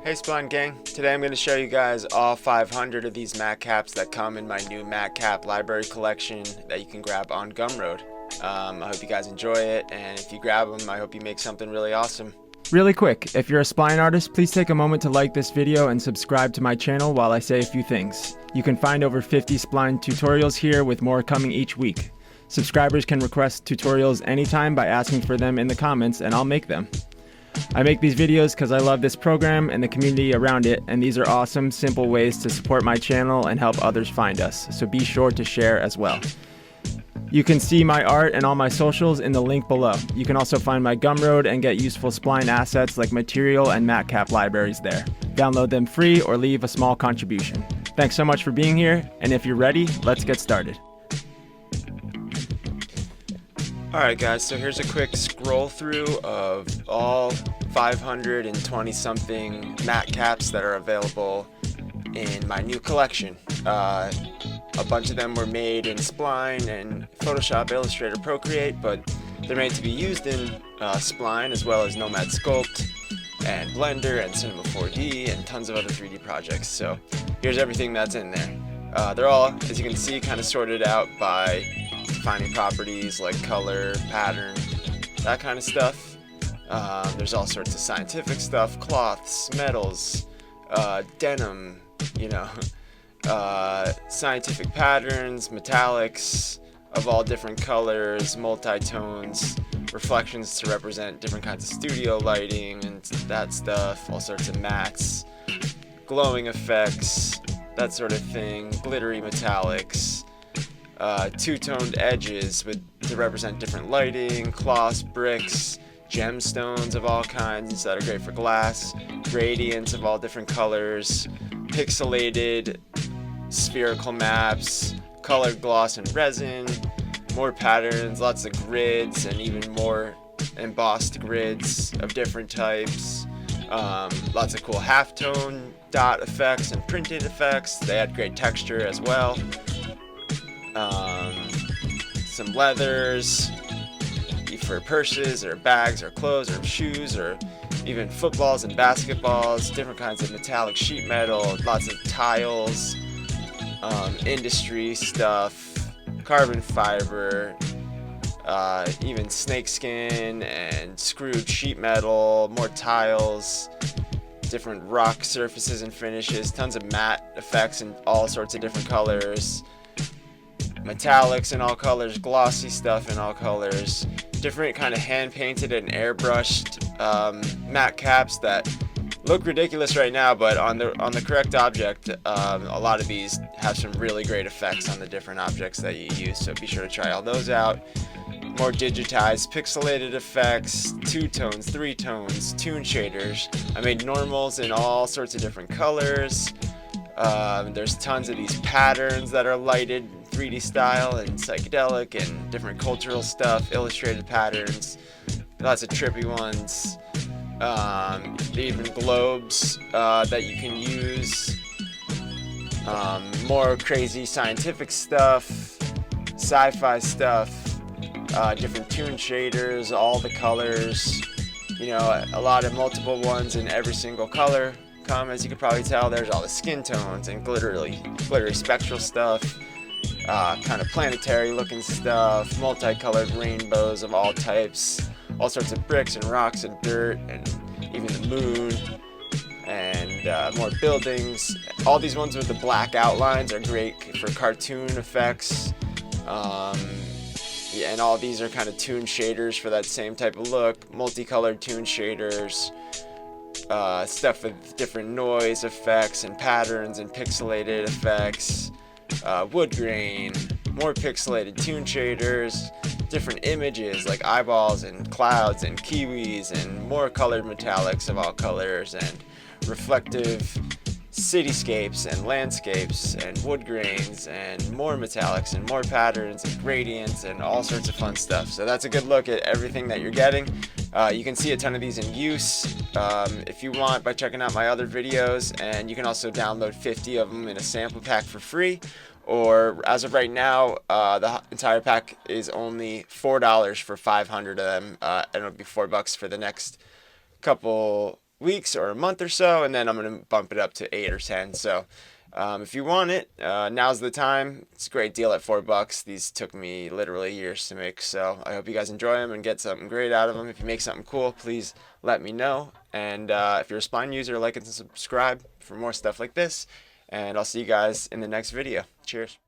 Hey Spline Gang, today I'm going to show you guys all 500 of these MATCAPs that come in my new MATCAP library collection that you can grab on Gumroad. I hope you guys enjoy it, and if you grab them, I hope you make something really awesome. Really quick, if you're a spline artist, please take a moment to like this video and subscribe to my channel while I say a few things. You can find over 50 spline tutorials here with more coming each week. Subscribers can request tutorials anytime by asking for them in the comments and I'll make them. I make these videos because I love this program and the community around it, and these are awesome, simple ways to support my channel and help others find us, so be sure to share as well. You can see my art and all my socials in the link below. You can also find my Gumroad and get useful spline assets like material and MATCAP libraries there. Download them free or leave a small contribution. Thanks so much for being here, and if you're ready, let's get started. Alright guys, so here's a quick scroll through of all 520 something MATCAPs that are available in my new collection. A bunch of them were made in Spline and Photoshop, Illustrator, Procreate, but they're made to be used in Spline as well as Nomad Sculpt and Blender and Cinema 4D and tons of other 3D projects. So here's everything that's in there. They're all, as you can see, kind of sorted out by defining properties like color, pattern, that kind of stuff. There's all sorts of scientific stuff, cloths, metals, denim, scientific patterns, metallics of all different colors, multi-tones, reflections to represent different kinds of studio lighting and that stuff, all sorts of mattes, glowing effects, that sort of thing, glittery metallics, two-toned edges to represent different lighting, cloths, bricks, gemstones of all kinds that are great for glass, gradients of all different colors, pixelated spherical maps, colored gloss and resin, more patterns, lots of grids, and even more embossed grids of different types. Lots of cool halftone dot effects and printed effects. They had great texture as well. Some leathers for purses or bags or clothes or shoes or even footballs and basketballs, different kinds of metallic sheet metal, lots of tiles, industry stuff, carbon fiber, even snakeskin and screwed sheet metal, more tiles, different rock surfaces and finishes, tons of matte effects in all sorts of different colors, metallics in all colors, glossy stuff in all colors, different kind of hand painted and airbrushed MATCAPs that look ridiculous right now, but on the correct object, a lot of these have some really great effects on the different objects that you use, so be sure to try all those out. More digitized pixelated effects, two tones, three tones, toon shaders. I made normals in all sorts of different colors. There's tons of these patterns that are lighted 3D style and psychedelic and different cultural stuff, illustrated patterns, lots of trippy ones, even globes that you can use, more crazy scientific stuff, sci-fi stuff, different toon shaders, all the colors, a lot of multiple ones in every single color. As you can probably tell, there's all the skin tones and glittery spectral stuff, kind of planetary looking stuff, multicolored rainbows of all types, all sorts of bricks and rocks and dirt and even the moon, and more buildings. All these ones with the black outlines are great for cartoon effects, and all these are kind of toon shaders for that same type of look, multicolored toon shaders. Stuff with different noise effects and patterns and pixelated effects, wood grain, more pixelated toon shaders, different images like eyeballs and clouds and kiwis and more colored metallics of all colors and reflective cityscapes and landscapes and wood grains and more metallics and more patterns and gradients and all sorts of fun stuff. So that's a good look at everything that you're getting. You can see a ton of these in use if you want by checking out my other videos, and you can also download 50 of them in a sample pack for free, or as of right now, the entire pack is only $4 for 500 of them, and it'll be $4 for the next couple weeks or a month or so, and then I'm going to bump it up to 8 or 10. So if you want it, now's the time. It's a great deal at $4. These took me literally years to make, so I hope you guys enjoy them and get something great out of them. If you make something cool, please let me know. And if you're a Spline user, like and subscribe for more stuff like this. And I'll see you guys in the next video. Cheers.